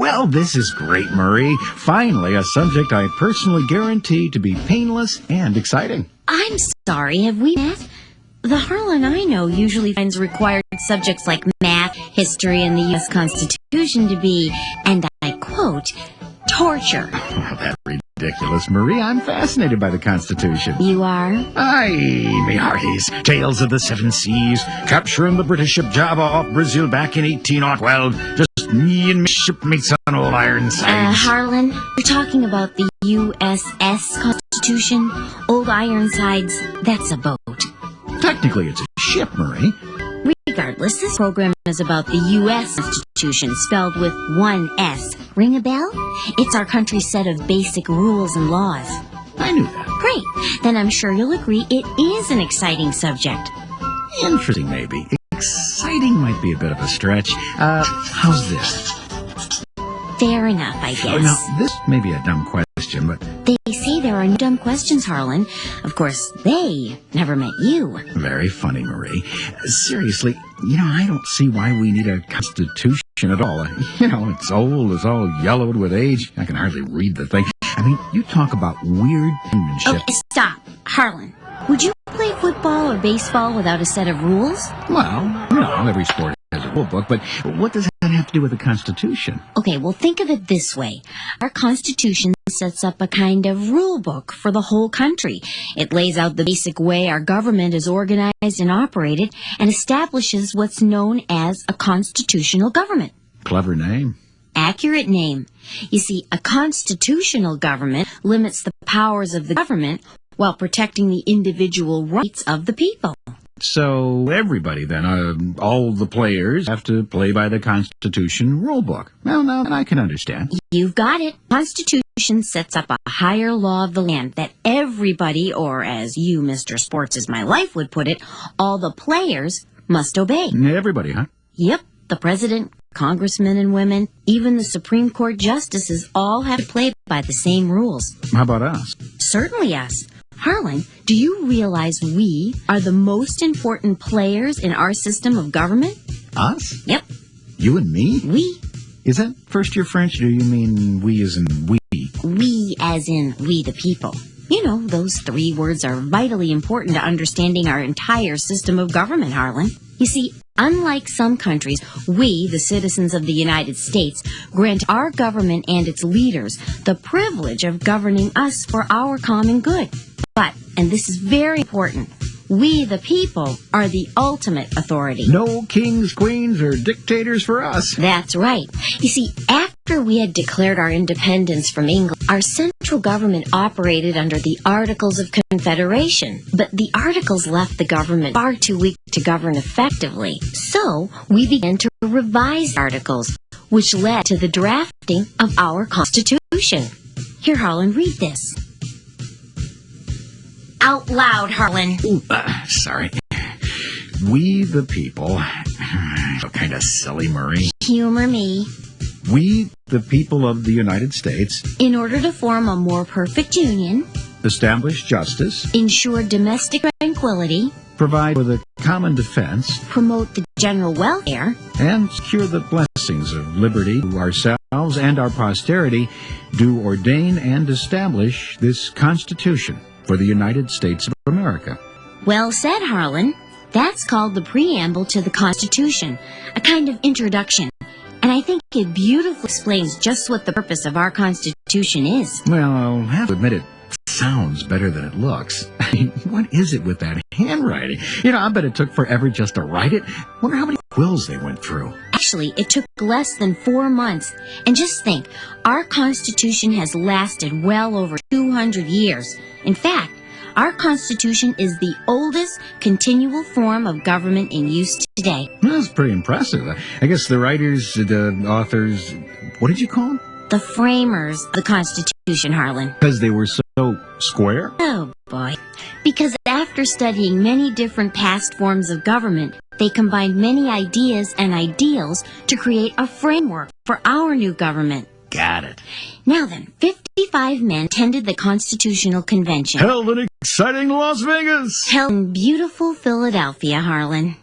Well, this is great, Marie. Finally, a subject I personally guarantee to be painless and exciting. I'm sorry, have we met? The Harlan I know usually finds required subjects like math, history, and the U.S. Constitution to be, and I quote, torture. Oh, that's ridiculous, Marie. I'm fascinated by the Constitution. You are? Aye, me hearties. Tales of the Seven Seas, capturing the British ship Java off Brazil back in 1812. Just me and me shipmates on old Ironsides. Harlan, you're talking about the USS Constitution? Old Ironsides, that's a boat. Technically, it's a ship, Marie. Regardless, this program is about the U.S. Constitution, spelled with one S. Ring a bell? It's our country's set of basic rules and laws. I knew that. Great. Then I'm sure you'll agree it is an exciting subject. Interesting, maybe. Exciting might be a bit of a stretch. How's this? Fair enough, I guess. Now, this may be a dumb question, but... They say there are no dumb questions, Harlan. Of course, they never met you. Very funny, Marie. Seriously, I don't see why we need a constitution at all. It's old, it's all yellowed with age. I can hardly read the thing. I mean, you talk about weird penmanship. Okay, stop. Harlan, would you play football or baseball without a set of rules? Well, every sport has a rule book, but what does that have to do with the Constitution? Okay, well, think of it this way. Our Constitution sets up a kind of rule book for the whole country. It lays out the basic way our government is organized and operated and establishes what's known as a constitutional government. Clever name. Accurate name. You see, a constitutional government limits the powers of the government while protecting the individual rights of the people. So everybody then, all the players have to play by the Constitution rule book. Well, now I can understand. You've got it. Constitution sets up a higher law of the land that everybody, or as you, Mr. Sports is My Life, would put it, all the players must obey. Everybody, huh? Yep. The president, congressmen and women, even the Supreme Court justices all have to play by the same rules. How about us? Certainly us. Harlan, do you realize we are the most important players in our system of government? Us? Yep. You and me? We. Is that first-year French, or do you mean we as in we? We as in we the people. Those three words are vitally important to understanding our entire system of government, Harlan. You see, unlike some countries, we, the citizens of the United States, grant our government and its leaders the privilege of governing us for our common good. But, and this is very important, we, the people, are the ultimate authority. No kings, queens, or dictators for us. That's right. You see, after we had declared our independence from England, our central government operated under the Articles of Confederation. But the Articles left the government far too weak to govern effectively. So, we began to revise Articles, which led to the drafting of our Constitution. Here, Harlan, read this. Out loud, Harlan. Ooh, sorry. We the people. So kind of silly, Marie. Humor me. We the people of the United States. In order to form a more perfect union. Establish justice. Ensure domestic tranquility. Provide for the common defense. Promote the general welfare. And secure the blessings of liberty to ourselves and our posterity. Do ordain and establish this Constitution for the United States of America. Well said, Harlan. That's called the preamble to the Constitution, a kind of introduction. And I think it beautifully explains just what the purpose of our Constitution is. Well, I'll have to admit it sounds better than it looks. I mean, what is it with that handwriting? I bet it took forever just to write it. Wonder how many quills they went through. Actually, it took less than 4 months. And just think, our Constitution has lasted well over 200 years. In fact, our Constitution is the oldest continual form of government in use today. That's pretty impressive. I guess the writers, the authors, what did you call them? The framers of the Constitution, Harlan. Because they were so square? Oh, boy. Because after studying many different past forms of government, they combined many ideas and ideals to create a framework for our new government. Got it. Now then, 55 men attended the Constitutional Convention. Held in exciting Las Vegas. Held in beautiful Philadelphia, Harlan.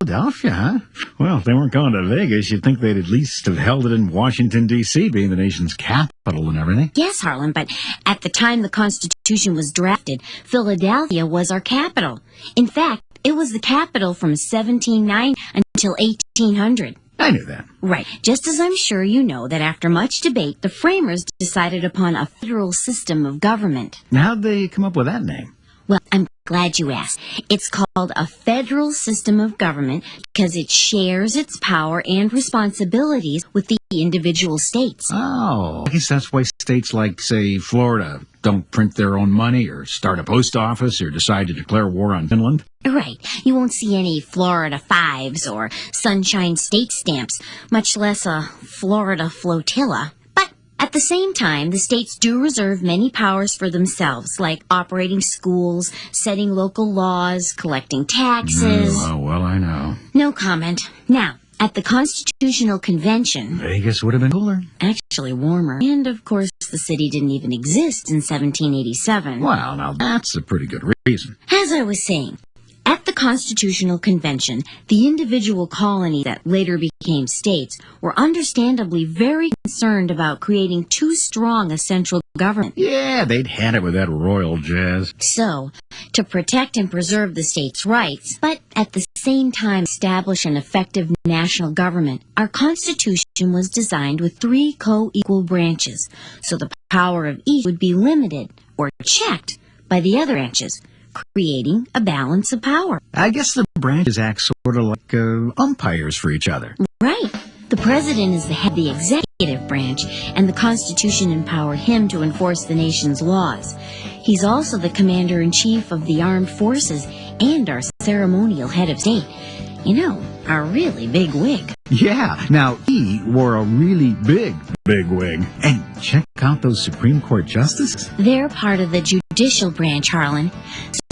Philadelphia, huh? Well, if they weren't going to Vegas, you'd think they'd at least have held it in Washington, D.C., being the nation's capital and everything. Yes, Harlan, but at the time the Constitution was drafted, Philadelphia was our capital. In fact, it was the capital from 1790 until 1800. I knew that. Right. Just as I'm sure you know that after much debate, the framers decided upon a federal system of government. How'd they come up with that name? Well, I'm glad you asked. It's called a federal system of government because it shares its power and responsibilities with the individual states. Oh, I guess that's why states like, say, Florida don't print their own money or start a post office or decide to declare war on Finland. Right. You won't see any Florida Fives or Sunshine State stamps, much less a Florida flotilla. But at the same time, the states do reserve many powers for themselves, like operating schools, setting local laws, collecting taxes. Oh, well, I know. No comment. Now, at the Constitutional Convention, Vegas would have been cooler. actually warmer, and of course the city didn't even exist in 1787. Well, now that's a pretty good reason. As I was saying, at the Constitutional Convention, the individual colonies that later became states were understandably very concerned about creating too strong a central government. Yeah, they'd had it with that royal jazz. So, to protect and preserve the states' rights, but at the same time establish an effective national government, our Constitution was designed with 3 co-equal branches, so the power of each would be limited or checked by the other branches, creating a balance of power. I guess the branches act sort of like umpires for each other. Right. The president is the head of the executive branch, and the Constitution empowered him to enforce the nation's laws. He's also the commander-in-chief of the armed forces and our ceremonial head of state. You know, a really big wig. Yeah, now he wore a really big wig. And check out those Supreme Court justices. They're part of the judicial branch, Harlan.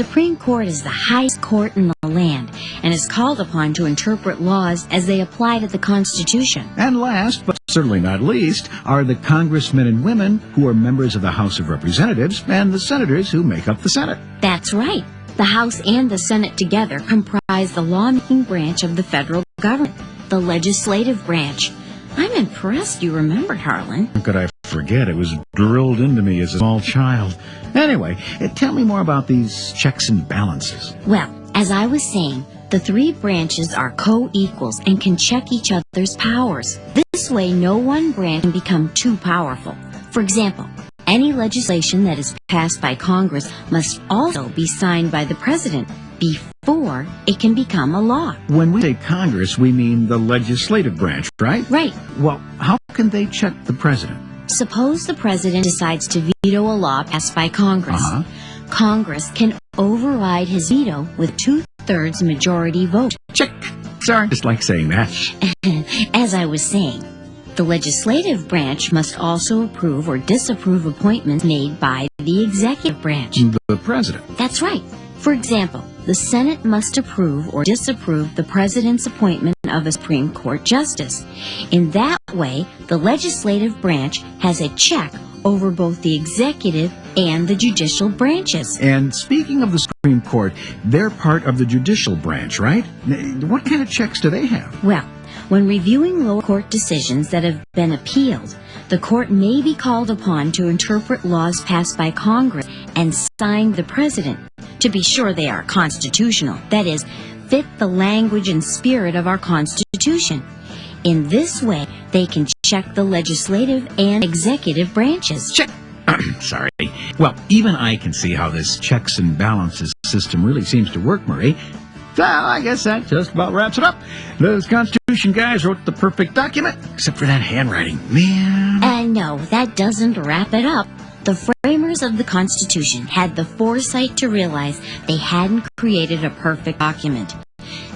Supreme Court is the highest court in the land and is called upon to interpret laws as they apply to the Constitution. And last, but certainly not least, are the congressmen and women who are members of the House of Representatives and the senators who make up the Senate. That's right. The House and the Senate together comprise the lawmaking branch of the federal government, the legislative branch. I'm impressed you remembered, Harlan. How could I forget? It was drilled into me as a small child. Anyway, tell me more about these checks and balances. Well, as I was saying, the 3 branches are co-equals and can check each other's powers. This way, no one branch can become too powerful. For example, any legislation that is passed by Congress must also be signed by the president before it can become a law. When we say Congress, we mean the legislative branch, right? Right. Well, how can they check the president? Suppose the president decides to veto a law passed by Congress. Congress can override his veto with 2/3 majority vote. Check. Sorry, just like saying that. As I was saying, the legislative branch must also approve or disapprove appointments made by the executive branch. The president. That's right. For example, the Senate must approve or disapprove the president's appointment of a Supreme Court justice. In that way, the legislative branch has a check over both the executive and the judicial branches. And speaking of the Supreme Court, they're part of the judicial branch, right? What kind of checks do they have? Well, when reviewing lower court decisions that have been appealed, the court may be called upon to interpret laws passed by Congress and signed the president to be sure they are constitutional, that is, fit the language and spirit of our Constitution. In this way, they can check the legislative and executive branches. Check. Sorry. Well, even I can see how this checks and balances system really seems to work, Marie. So I guess that just about wraps it up. Those Constitution guys wrote the perfect document, except for that handwriting. Man. No, that doesn't wrap it up. The framers of the Constitution had the foresight to realize they hadn't created a perfect document.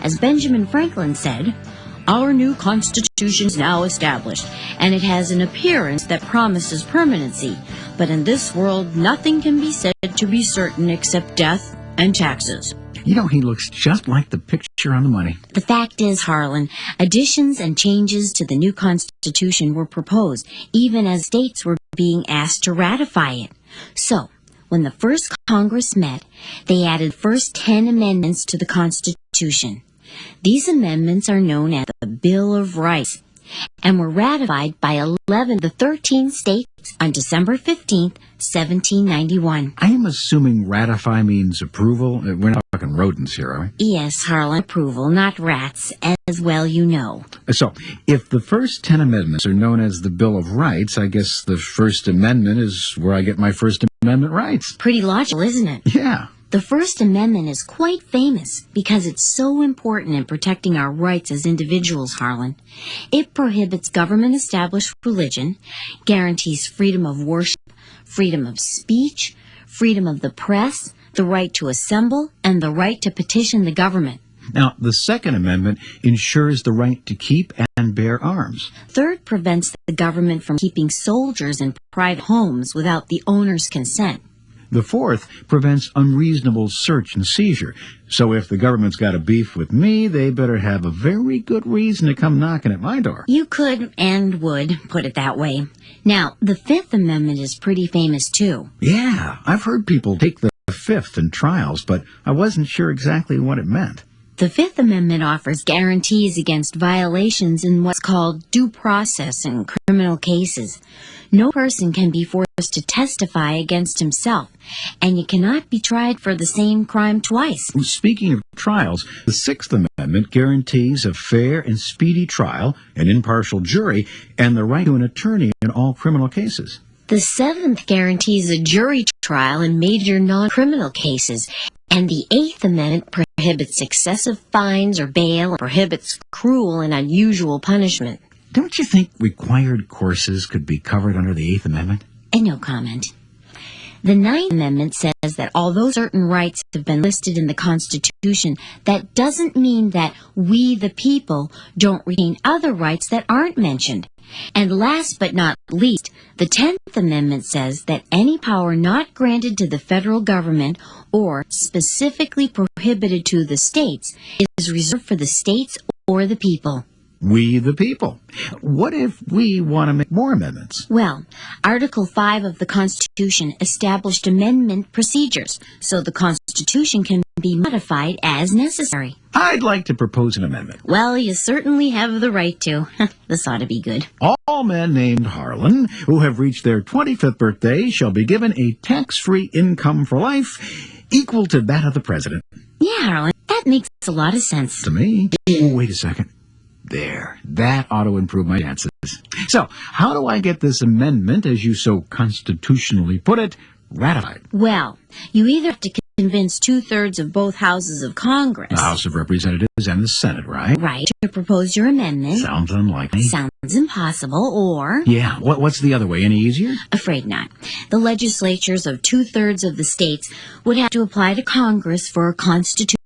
As Benjamin Franklin said, "Our new Constitution is now established, and it has an appearance that promises permanency. But in this world, nothing can be said to be certain except death and taxes." You know, he looks just like the picture on the money. The fact is, Harlan, additions and changes to the new Constitution were proposed, even as states were being asked to ratify it. So, when the first Congress met, they added first 10 amendments to the Constitution. These amendments are known as the Bill of Rights and were ratified by 11 of the 13 states on December 15th, 1791. I am assuming ratify means approval. We're not talking rodents here, are we? Yes, Harlan, approval, not rats, as well you know. So, if the first 10 amendments are known as the Bill of Rights, I guess the First Amendment is where I get my First Amendment rights. Pretty logical, isn't it? Yeah. The First Amendment is quite famous because it's so important in protecting our rights as individuals, Harlan. It prohibits government-established religion, guarantees freedom of worship, freedom of speech, freedom of the press, the right to assemble, and the right to petition the government. Now, the Second Amendment ensures the right to keep and bear arms. Third prevents the government from keeping soldiers in private homes without the owner's consent. The Fourth prevents unreasonable search and seizure. So if the government's got a beef with me, they better have a very good reason to come knocking at my door. You could and would put it that way. Now, the Fifth Amendment is pretty famous too. Yeah, I've heard people take the Fifth in trials, but I wasn't sure exactly what it meant. The Fifth Amendment offers guarantees against violations in what's called due process in criminal cases. No person can be forced to testify against himself, and you cannot be tried for the same crime twice. Speaking of trials, the Sixth Amendment guarantees a fair and speedy trial, an impartial jury, and the right to an attorney in all criminal cases. The Seventh guarantees a jury trial in major non-criminal cases, and the Eighth Amendment prohibits excessive fines or bail and prohibits cruel and unusual punishment. Don't you think required courses could be covered under the Eighth Amendment? And no comment. The Ninth Amendment says that although certain rights have been listed in the Constitution, that doesn't mean that we, the people, don't retain other rights that aren't mentioned. And last but not least, the 10th Amendment says that any power not granted to the federal government or specifically prohibited to the states is reserved for the states or the people. We the people. What if we want to make more amendments? Well, Article 5 of the Constitution established amendment procedures, so the Constitution can be modified as necessary. I'd like to propose an amendment. Well, you certainly have the right to. This ought to be good. All men named Harlan who have reached their 25th birthday shall be given a tax-free income for life equal to that of the president. Yeah, Harlan, that makes a lot of sense. To me. Oh, wait a second. There. That ought to improve my chances. So, how do I get this amendment, as you so constitutionally put it, ratified? Well, you either have to convince 2/3 of both houses of Congress. The House of Representatives and the Senate, right? Right, to propose your amendment. Sounds unlikely. Sounds impossible, or... Yeah, what's the other way? Any easier? Afraid not. The legislatures of 2/3 of the states would have to apply to Congress for a constitutional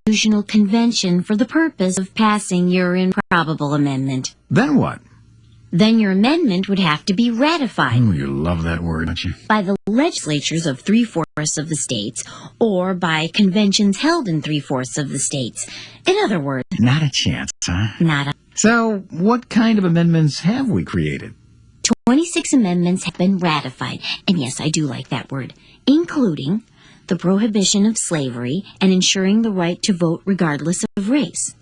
convention for the purpose of passing your improbable amendment. Then what? Then your amendment would have to be ratified. Oh, you love that word, don't you? By the legislatures of 3/4 of the states, or by conventions held in 3/4 of the states. In other words... Not a chance, huh? Nada. So, what kind of amendments have we created? 26 amendments have been ratified, and yes, I do like that word, including the prohibition of slavery and ensuring the right to vote regardless of race,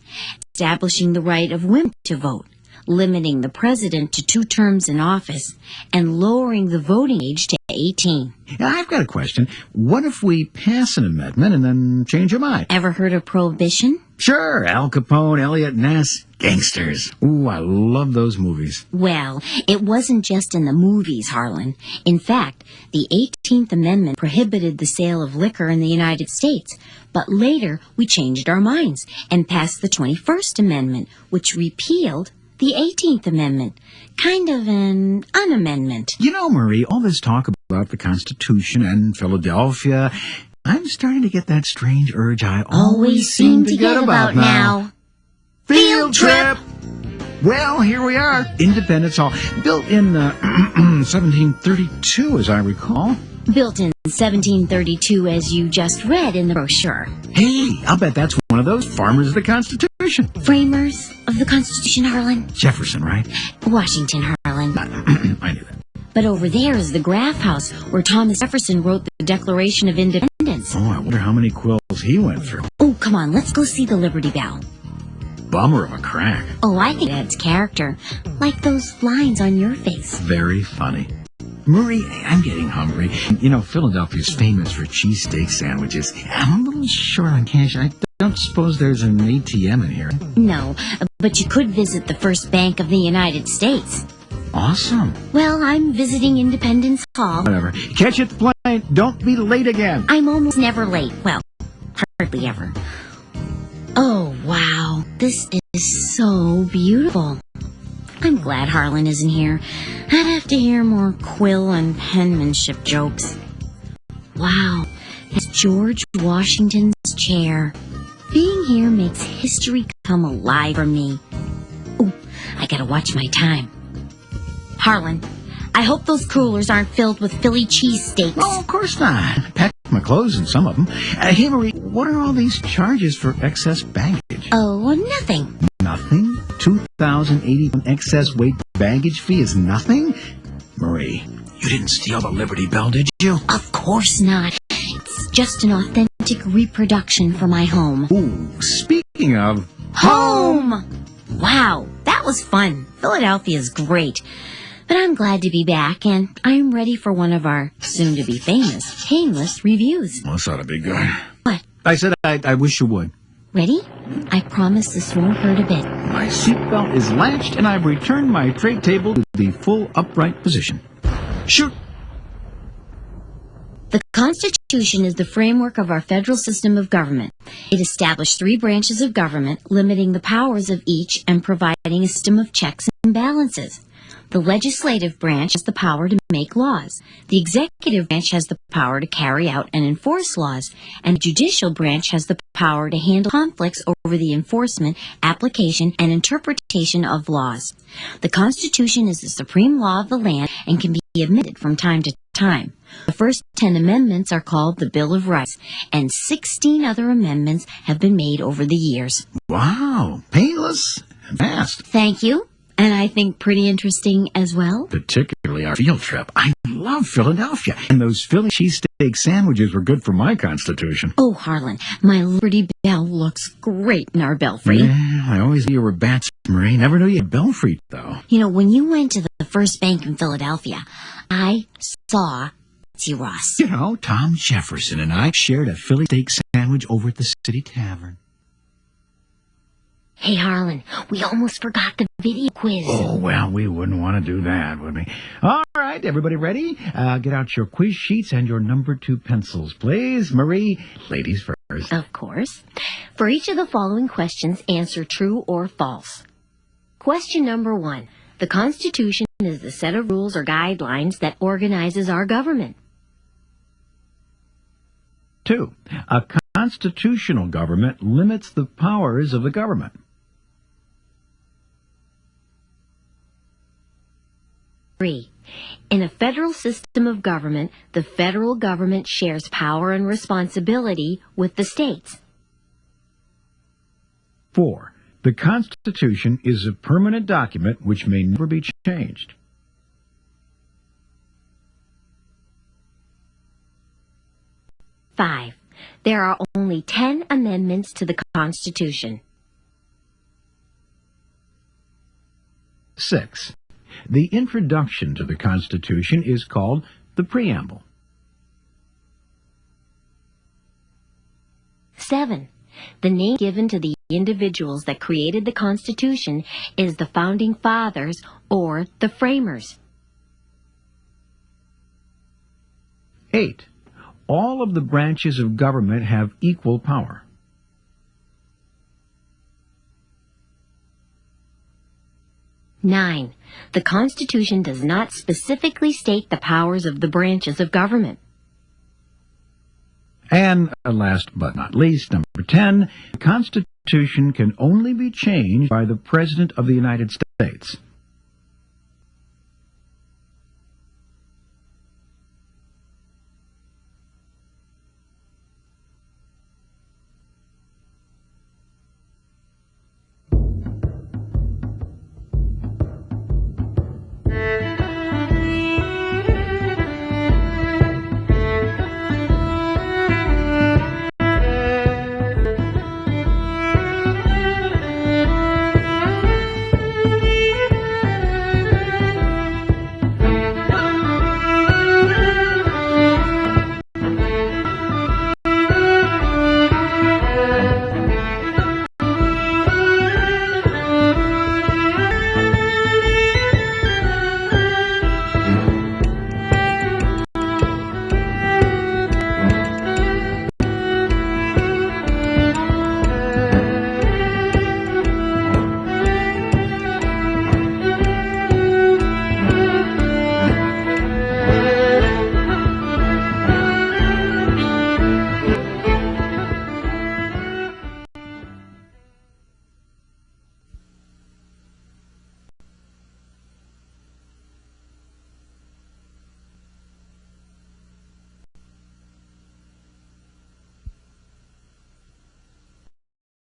establishing the right of women to vote, limiting the president to 2 terms in office, and lowering the voting age to 18. I've got a question. What if we pass an amendment and then change our mind? Ever heard of prohibition? Sure, Al Capone, Elliot Ness, gangsters. Ooh, I love those movies. Well, it wasn't just in the movies, Harlan. In fact, the 18th Amendment prohibited the sale of liquor in the United States, but later we changed our minds and passed the 21st Amendment, which repealed the 18th Amendment. Kind of an unamendment. You know, Marie, all this talk about the Constitution and Philadelphia, I'm starting to get that strange urge I always seem to get about now. Field trip! Well, here we are. Independence Hall. Built in 1732, as I recall. Built in 1732, as you just read in the brochure. Hey, I'll bet that's one of those farmers of the Constitution. Framers of the Constitution, Harlan? Jefferson, right? Washington, Harlan. I knew that. But over there is the Graff House, where Thomas Jefferson wrote the Declaration of Independence. Oh, I wonder how many quills he went through. Oh, come on, let's go see the Liberty Bell. bummer of a crack. Oh, I think that's character. Like those lines on your face. Very funny. Marie, I'm getting hungry. You know, Philadelphia's famous for cheesesteak sandwiches. I'm a little short on cash. I don't suppose there's an ATM in here. No, but you could visit the First Bank of the United States. Awesome. Well, I'm visiting Independence Hall. Whatever. Catch you at the plane. Don't be late again. I'm almost never late. Well, hardly ever. Oh, wow. This is so beautiful. I'm glad Harlan isn't here. I'd have to hear more quill and penmanship jokes. Wow, it's George Washington's chair. Being here makes history come alive for me. Oh, I gotta watch my time. Harlan, I hope those coolers aren't filled with Philly cheesesteaks. Oh, of course not. I packed my clothes in some of them. Hey, Marie, what are all these charges for excess baggage? Oh, nothing. Nothing? 2,081 excess weight baggage fee is nothing? Marie, you didn't steal the Liberty Bell, did you? Of course not. It's just an authentic reproduction for my home. Ooh, speaking of... Home! Wow, that was fun. Philadelphia's great. But I'm glad to be back, and I'm ready for one of our soon-to-be famous Painless reviews. Well, this ought to be good. What? I said I wish you would. Ready? I promise this won't hurt a bit. My seatbelt is latched, and I've returned my tray table to the full upright position. Shoot! The Constitution is the framework of our federal system of government. It established 3 branches of government, limiting the powers of each and providing a system of checks and balances. The legislative branch has the power to make laws. The executive branch has the power to carry out and enforce laws. And the judicial branch has the power to handle conflicts over the enforcement, application, and interpretation of laws. The Constitution is the supreme law of the land and can be amended from time to time. The first 10 amendments are called the Bill of Rights, and 16 other amendments have been made over the years. Wow, painless and fast. Thank you. And I think pretty interesting as well. Particularly our field trip. I love Philadelphia. And those Philly cheesesteak sandwiches were good for my constitution. Oh, Harlan, my Liberty Bell looks great in our belfry. Yeah, I always knew you were bats, Marie. Never knew you had belfry, though. You know, when you went to the First Bank in Philadelphia, I saw Betsy Ross. You know, Tom Jefferson and I shared a Philly steak sandwich over at the City Tavern. Hey, Harlan, we almost forgot the video quiz. Oh, well, we wouldn't want to do that, would we? All right, everybody ready? Get out your quiz sheets and your number 2 pencils, please. Marie, ladies first. Of course. For each of the following questions, answer true or false. Question number 1. The Constitution is the set of rules or guidelines that organizes our government. 2. A constitutional government limits the powers of the government. 3. In a federal system of government, the federal government shares power and responsibility with the states. 4. The Constitution is a permanent document which may never be changed. 5. There are only 10 amendments to the Constitution. 6. The introduction to the Constitution is called the preamble. 7. The name given to the individuals that created the Constitution is the Founding Fathers or the Framers. 8. All of the branches of government have equal power. 9. The Constitution does not specifically state the powers of the branches of government. And last but not least, number 10, the Constitution can only be changed by the President of the United States.